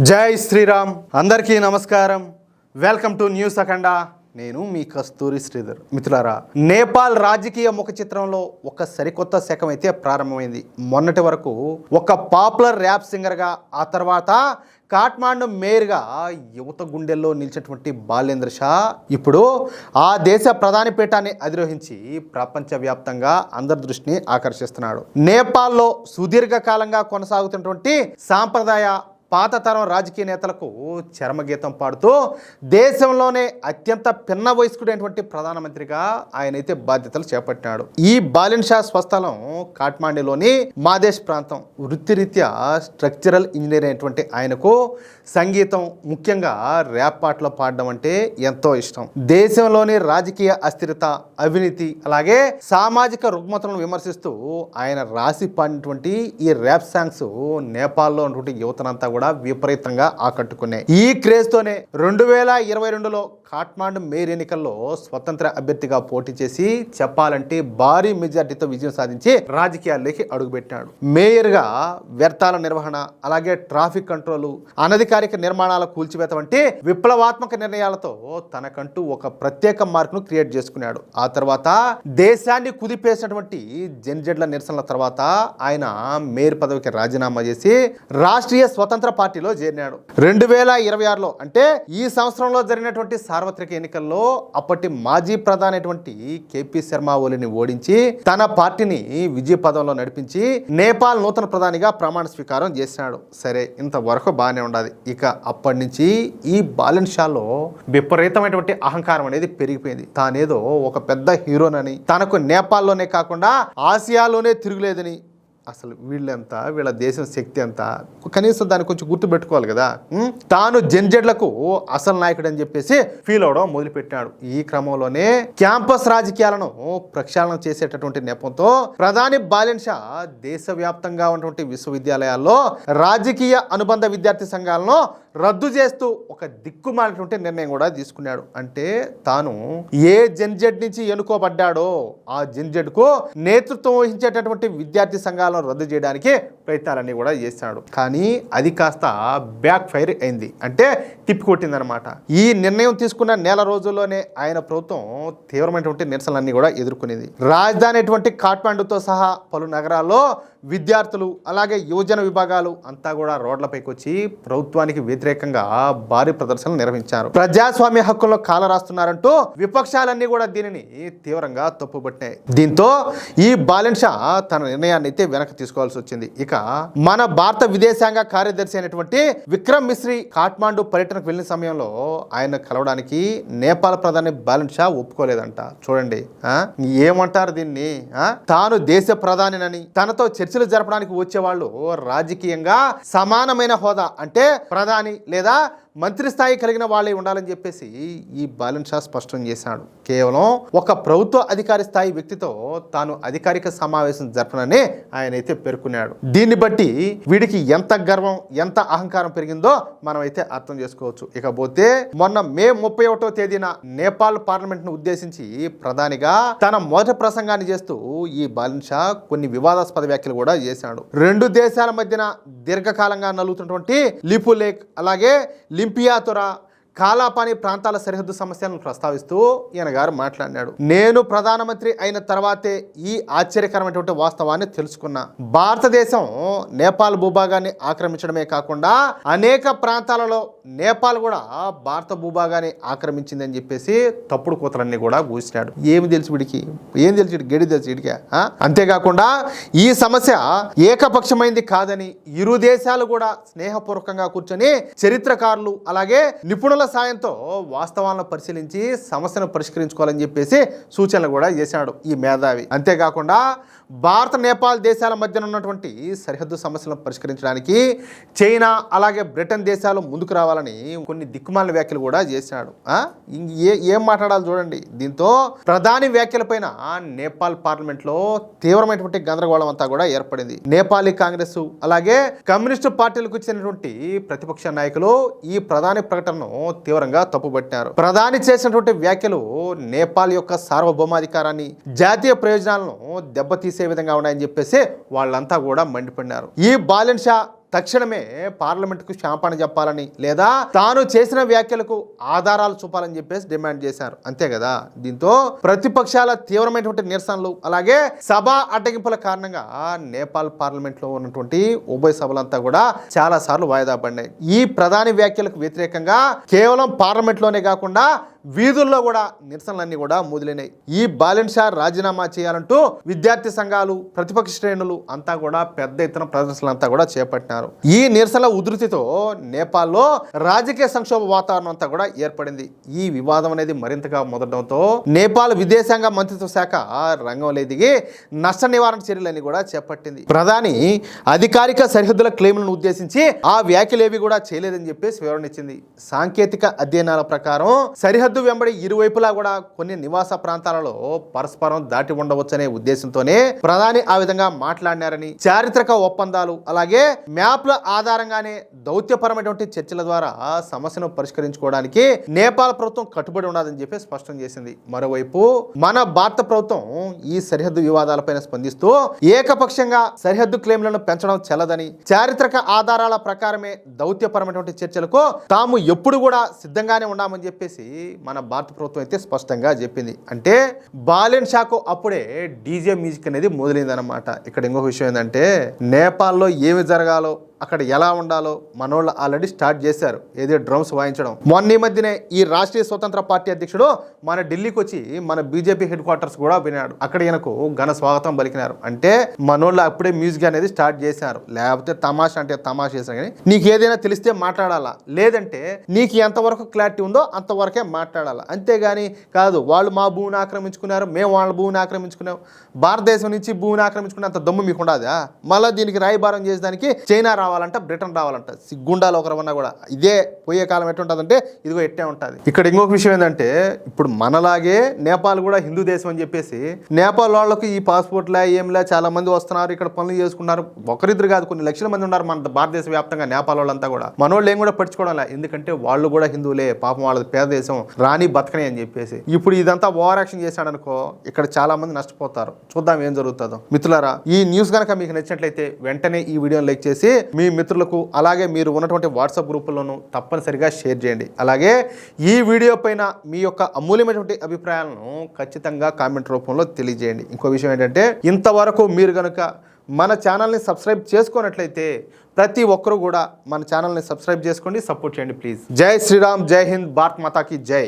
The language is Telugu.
జై శ్రీరామ్. అందరికీ నమస్కారం. వెల్కమ్ టు న్యూస్ అఖండ. నేను మీ కస్తూరి శ్రీధర్. మిత్రులారా, నేపాల్ రాజకీయ ముఖ చిత్రంలో ఒక సరికొత్త శకం అయితే ప్రారంభమైంది. మొన్నటి వరకు ఒక పాపులర్ ర్యాప్ సింగర్గా, ఆ తర్వాత కాఠ్మాండు మేయర్గా యువత గుండెల్లో నిలిచినటువంటి బాలేంద్ర షా ఇప్పుడు ఆ దేశ ప్రధాని పీఠాన్ని అధిరోహించి ప్రపంచవ్యాప్తంగా అందరి దృష్టిని ఆకర్షిస్తున్నాడు. నేపాల్లో సుదీర్ఘకాలంగా కొనసాగుతున్నటువంటి సాంప్రదాయ పాత తరం రాజకీయ నేతలకు చరమగీతం పాడుతూ దేశంలోనే అత్యంత పిన్న వయస్కుడైనటువంటి ప్రధానమంత్రిగా ఆయనైతే బాధ్యతలు చేపట్టినాడు. ఈ బాలిన్ షా స్వస్థలం కాఠ్మాండులోని మాదేశ్ ప్రాంతం. వృత్తిరీత్యా స్ట్రక్చరల్ ఇంజనీర్ అయినటువంటి ఆయనకు సంగీతం, ముఖ్యంగా ర్యాప్ పాటలు పాడడం అంటే ఎంతో ఇష్టం. దేశంలోని రాజకీయ అస్థిరత, అవినీతి, అలాగే సామాజిక రుగ్మతలను విమర్శిస్తూ ఆయన రాసి పాడినటువంటి ఈ ర్యాప్ సాంగ్స్ నేపాల్లో ఉన్నటువంటి యువతనంతా కూడా విపరీతంగా ఆకట్టుకున్నాయి. ఈ క్రేజ్ తోనే 2022లో కాఠ్మాండు మేయర్ ఎన్నికల్లో స్వతంత్ర అభ్యర్థిగా పోటీ చేసి చెప్పాలంటే భారీ మెజార్టీతో విజయం సాధించి రాజకీయాల్లోకి అడుగుపెట్టినాడు. మేయర్గా వ్యర్థాల నిర్వహణ, అలాగే ట్రాఫిక్ కంట్రోలు, అనధికారిక నిర్మాణాల కూల్చివేత వంటి విప్లవాత్మక నిర్ణయాలతో తనకంటూ ఒక ప్రత్యేక మార్కును క్రియేట్ చేసుకున్నాడు. ఆ తర్వాత దేశాన్ని కుదిపేసినటువంటి జెన్జెడ్ల నిరసనల తర్వాత ఆయన మేయర్ పదవికి రాజీనామా చేసి రాష్ట్రీయ స్వతంత్ర పార్టీలో చేరినాడు. 2026లో అంటే ఈ సంవత్సరంలో జరిగినటువంటి సార్వత్రిక ఎన్నికల్లో అప్పటి మాజీ ప్రధాని అయినటువంటి కేపీ శర్మ ఓలీని ఓడించి తన పార్టీని విజయ పదంలో నడిపించి నేపాల్ నూతన ప్రధానిగా ప్రమాణ స్వీకారం చేసినాడు. సరే, ఇంతవరకు బాగానే ఉండాలి. ఇక అప్పటి నుంచి ఈ బాలిన్ షాలో విపరీతమైనటువంటి అహంకారం అనేది పెరిగిపోయింది. తానేదో ఒక పెద్ద హీరోనని, తనకు నేపాల్లోనే కాకుండా ఆసియాలోనే తిరుగులేదని, అసలు వీళ్ళెంత, వీళ్ళ దేశం శక్తి ఎంత, కనీసం దాన్ని కొంచెం గుర్తుపెట్టుకోవాలి కదా. తాను జెన్జెడ్లకు అసలు నాయకుడు అని చెప్పేసి ఫీల్ అవడం మొదలుపెట్టాడు. ఈ క్రమంలోనే క్యాంపస్ రాజకీయాలను ప్రక్షాళన చేసేటటువంటి నెపంతో ప్రధాని బాలిన్ షా దేశవ్యాప్తంగా ఉన్నటువంటి విశ్వవిద్యాలయాల్లో రాజకీయ అనుబంధ విద్యార్థి సంఘాలను రద్దు చేస్తూ ఒక దిక్కుమాలినటువంటి నిర్ణయం కూడా తీసుకున్నాడు. అంటే తాను ఏ జెన్జెడ్ నుంచి ఎన్నుకోబడ్డాడో ఆ జెన్జెడ్కు నేతృత్వం వహించేటటువంటి విద్యార్థి సంఘాలను రద్దు చేయడానికి ప్రయత్నాలన్నీ కూడా చేశాడు. కానీ అది కాస్త బ్యాక్ ఫైర్ అయింది, అంటే తిప్పికొట్టిందనమాట. ఈ నిర్ణయం తీసుకున్న నెల రోజుల్లోనే ఆయన ప్రభుత్వం తీవ్రమైనటువంటి నిరసనలన్నీ కూడా ఎదుర్కొనేది. రాజధాని అయినటువంటి కాఠ్మాండుతో సహా పలు నగరాల్లో విద్యార్థులు, అలాగే యువజన విభాగాలు అంతా కూడా రోడ్లపైకి వచ్చి ప్రభుత్వానికి వ్యతిరేకంగా భారీ ప్రదర్శనలు నిర్వహించారు. ప్రజాస్వామ్య హక్కుల్లో కాల రాస్తున్నారంటూ విపక్షాలన్నీ కూడా దీనిని తీవ్రంగా తప్పుపట్టాయి. దీంతో ఈ బాలిన్ షా తన నిర్ణయాన్ని అయితే వెనక్కి తీసుకోవాల్సి వచ్చింది. ఇక మన భారత విదేశాంగ కార్యదర్శి అయినటువంటి విక్రమ్ మిశ్రీ కాఠ్మాండు పర్యటనకు వెళ్ళిన సమయంలో ఆయన కలవడానికి నేపాల్ ప్రధాని బాలిన్ షా ఒప్పుకోలేదంట. చూడండి, ఏమంటారు దీన్ని? తాను దేశ ప్రధానినని, తనతో చర్చలు జరపడానికి వచ్చేవాళ్ళు రాజకీయంగా సమానమైన హోదా అంటే ప్రధాని లేదా మంత్రి స్థాయి కలిగిన వాళ్ళే ఉండాలని చెప్పేసి ఈ బాలిన్ షా స్పష్టం చేశాడు. కేవలం ఒక ప్రభుత్వ అధికారి స్థాయి వ్యక్తితో తాను అధికారిక సమావేశం జరపనని ఆయన అయితే పేర్కొన్నాడు. దీన్ని బట్టి వీడికి ఎంత గర్వం, ఎంత అహంకారం పెరిగిందో మనం అయితే అర్థం చేసుకోవచ్చు. ఇకపోతే మొన్న మే 31వ తేదీన నేపాల్ పార్లమెంట్ ను ఉద్దేశించి ప్రధానిగా తన మొదటి ప్రసంగాన్ని చేస్తూ ఈ బాలిన్ షా కొన్ని వివాదాస్పద వ్యాఖ్యలు కూడా చేశాడు. రెండు దేశాల మధ్యన దీర్ఘకాలంగా నలుగుతున్నటువంటి లిపు లేక్, అలాగే లింపియాతురా, కాలాపాని ప్రాంతాల సరిహద్దు సమస్యలను ప్రస్తావిస్తూ ఈయన గారు మాట్లాడినాడు. నేను ప్రధానమంత్రి అయిన తర్వాతే ఈ ఆశ్చర్యకరమైనటువంటి వాస్తవాన్ని తెలుసుకున్నా. భారతదేశం నేపాల్ భూభాగాన్ని ఆక్రమించడమే కాకుండా అనేక ప్రాంతాలలో నేపాల్ కూడా భారత భూభాగాన్ని ఆక్రమించిందని చెప్పేసి తప్పుడు కూతలన్నీ కూడా కూసినాడు. ఏమి తెలుసు వీడికి? ఏం తెలుసు? గడి తెలుసు వీడికి? అంతేకాకుండా ఈ సమస్య ఏకపక్షమైంది కాదని, ఇరు దేశాలు కూడా స్నేహపూర్వకంగా కూర్చొని చరిత్రకారులు, అలాగే నిపుణుల సాయంతో వాస్తవాలను పరిశీలించి సమస్యను పరిష్కరించుకోవాలని చెప్పేసి సూచనలు కూడా చేశాడు ఈ మేధావి. అంతేకాకుండా భారత నేపాల్ దేశాల మధ్యన ఉన్నటువంటి సరిహద్దు సమస్యలను పరిష్కరించడానికి చైనా, అలాగే బ్రిటన్ దేశాలు ముందుకు రావాలని కొన్ని దిక్కుమాలిన వ్యాఖ్యలు కూడా చేశాడు. ఏం మాట్లాడాలి చూడండి. దీంతో ప్రధాని వ్యాఖ్యలపైన నేపాల్ పార్లమెంట్ లో తీవ్రమైనటువంటి గందరగోళం అంతా కూడా ఏర్పడింది. నేపాలీ కాంగ్రెస్, అలాగే కమ్యూనిస్టు పార్టీలకు చెందినటువంటి ప్రతిపక్ష నాయకులు ఈ ప్రధాని ప్రకటనను తీవ్రంగా తప్పుపట్టారు. ప్రధాని చేసినటువంటి వ్యాఖ్యలు నేపాల్ యొక్క సార్వభౌమాధికారాన్ని, జాతీయ ప్రయోజనాలను దెబ్బతీసే విధంగా ఉన్నాయని చెప్పేసి వాళ్ళంతా కూడా మండిపడినారు. ఈ బాలిన్ షా తక్షణమే పార్లమెంటుకు క్షమాపణ చెప్పాలని లేదా తాను చేసిన వ్యాఖ్యలకు ఆధారాలు చూపాలని చెప్పేసి డిమాండ్ చేశారు. అంతే కదా. దీంతో ప్రతిపక్షాల తీవ్రమైనటువంటి నిరసనలు అలాగే సభ అడ్డగింపుల కారణంగా నేపాల్ పార్లమెంట్ లో ఉన్నటువంటి ఉభయ సభలంతా కూడా చాలా సార్లు వాయిదా పడినాయి. ఈ ప్రధాని వ్యాఖ్యలకు వ్యతిరేకంగా కేవలం పార్లమెంట్ లోనే కాకుండా వీధుల్లో కూడా నిరసనలన్నీ కూడా మొదలైనాయి. ఈ బాలెన్ షా రాజీనామా చేయాలంటూ విద్యార్థి సంఘాలు ప్రతిపక్ష శ్రేణులు అంతా కూడా పెద్ద ఎత్తున ప్రదర్శనలంతా కూడా చేపట్టినారు. ఈ నిరసనల ఉధృతితో నేపాల్లో రాజకీయ సంక్షోభ వాతావరణం అంతా కూడా ఏర్పడింది. ఈ వివాదం అనేది మరింతగా మొదలడంతో నేపాల్ విదేశాంగ మంత్రిత్వ శాఖ రంగంలో దిగి నష్ట నివారణ చర్యలని కూడా చేపట్టింది. ప్రధాని అధికారిక సరిహద్దుల క్లెయిమ్లను ఉద్దేశించి ఆ వ్యాఖ్యలేవి కూడా చేయలేదని చెప్పేసి వివరణ ఇచ్చింది. సాంకేతిక అధ్యయనాల ప్రకారం సరిహద్దు వెంబడి ఇరువైపులా కూడా కొన్ని నివాస ప్రాంతాలలో పరస్పరం దాటి ఉండవచ్చనే ఉద్దేశంతోనే ప్రధాని ఆ విధంగా మాట్లాడినారని, చారిత్రక ఒప్పందాలు అలాగే మ్యాప్ల ఆధారంగానే దౌత్యపరమైనటువంటి చర్చల ద్వారా సమస్యను పరిష్కరించుకోవడానికి నేపాల్ ప్రభుత్వం కట్టుబడి ఉండదని చెప్పి స్పష్టం చేసింది. మరోవైపు మన భారత ప్రభుత్వం ఈ సరిహద్దు వివాదాలపైన స్పందిస్తూ ఏకపక్షంగా సరిహద్దు క్లెయిమ్లను పెంచడం చెల్లదని, చారిత్రక ఆధారాల ప్రకారమే దౌత్యపరమైనటువంటి చర్చలకు తాము ఎప్పుడు కూడా సిద్ధంగానే ఉన్నామని చెప్పేసి మన భారత ప్రభుత్వం అయితే స్పష్టంగా చెప్పింది. అంటే బాలెన్ షాకు అప్పుడే డీజే మ్యూజిక్ అనేది మొదలైందన్నమాట. ఇక్కడ ఇంకొక విషయం ఏంటంటే నేపాల్లో ఏమి జరగాలో అక్కడ ఎలా ఉండాలో మనోళ్ళు ఆల్రెడీ స్టార్ట్ చేశారు. ఏదో డ్రమ్స్ వాయించడం. మొన్న ఈ మధ్యనే ఈ రాష్ట్రీయ స్వతంత్ర పార్టీ అధ్యక్షుడు మన ఢిల్లీకి వచ్చి మన బీజేపీ హెడ్ క్వార్టర్స్ కూడా వినాడు. అక్కడ ఈయనకు ఘన స్వాగతం పలికినారు. అంటే మనోళ్ళు అప్పుడే మ్యూజిక్ అనేది స్టార్ట్ చేశారు. లేకపోతే తమాషా అంటే తమాషా చేశారు. కానీ నీకు ఏదైనా తెలిస్తే మాట్లాడాలా, లేదంటే నీకు ఎంతవరకు క్లారిటీ ఉందో అంతవరకే మాట్లాడాలా. అంతేగాని కాదు వాళ్ళు మా భూమిని ఆక్రమించుకున్నారు, మేము వాళ్ళ భూమిని ఆక్రమించుకున్నాం, భారతదేశం నుంచి భూమిని ఆక్రమించుకునే అంత దమ్ము మీకు ఉండదా? మళ్ళీ దీనికి రాయబారం చేసేదానికి చైనా రావాలంట, బ్రిటన్ రావాలంట. సిగ్గుండాలి ఒకరమన్నా కూడా. ఇదే పోయే కాలం ఎట్టుంటుందంటే ఇదిగో ఎట్టే ఉంటుంది. ఇక్కడ ఇంకొక విషయం ఏంటంటే ఇప్పుడు మనలాగే నేపాల్ కూడా హిందూ దేశం అని చెప్పేసి నేపాల్ వాళ్ళకు ఈ పాస్పోర్ట్లా ఏంలా చాలా మంది వస్తున్నారు, ఇక్కడ పనులు చేసుకున్నారు. ఒకరిద్దరు కాదు, కొన్ని లక్షల మంది ఉన్నారు మన భారతదేశ వ్యాప్తంగా నేపాల్ వాళ్ళంతా కూడా. మనోళ్ళు ఏం కూడా పట్టించుకోవడం, ఎందుకంటే వాళ్ళు కూడా హిందువులే, పాపం వాళ్ళది పేద దేశం, రాని బతకని అని చెప్పేసి. ఇప్పుడు ఇదంతా ఓవర్ యాక్షన్ చేశాడనుకో ఇక్కడ చాలా మంది నష్టపోతారు. చూద్దాం ఏం జరుగుతుందో. మిత్రులారా, ఈ న్యూస్ కనుక మీకు నచ్చినట్లయితే వెంటనే ఈ వీడియోని లైక్ చేసి మీ మిత్రులకు అలాగే మీరు ఉన్నటువంటి వాట్సాప్ గ్రూపుల్లోనూ తప్పనిసరిగా షేర్ చేయండి. అలాగే ఈ వీడియో పైన మీ యొక్క అమూల్యమైనటువంటి అభిప్రాయాలను ఖచ్చితంగా కామెంట్ రూపంలో తెలియజేయండి. ఇంకో విషయం ఏంటంటే ఇంతవరకు మీరు కనుక మన ఛానల్ని సబ్స్క్రైబ్ చేసుకున్నట్లయితే ప్రతి ఒక్కరూ కూడా మన ఛానల్ని సబ్స్క్రైబ్ చేసుకోండి, సపోర్ట్ చేయండి ప్లీజ్. జై శ్రీరామ్, జై హింద్, భారత్ మాతాకి జై.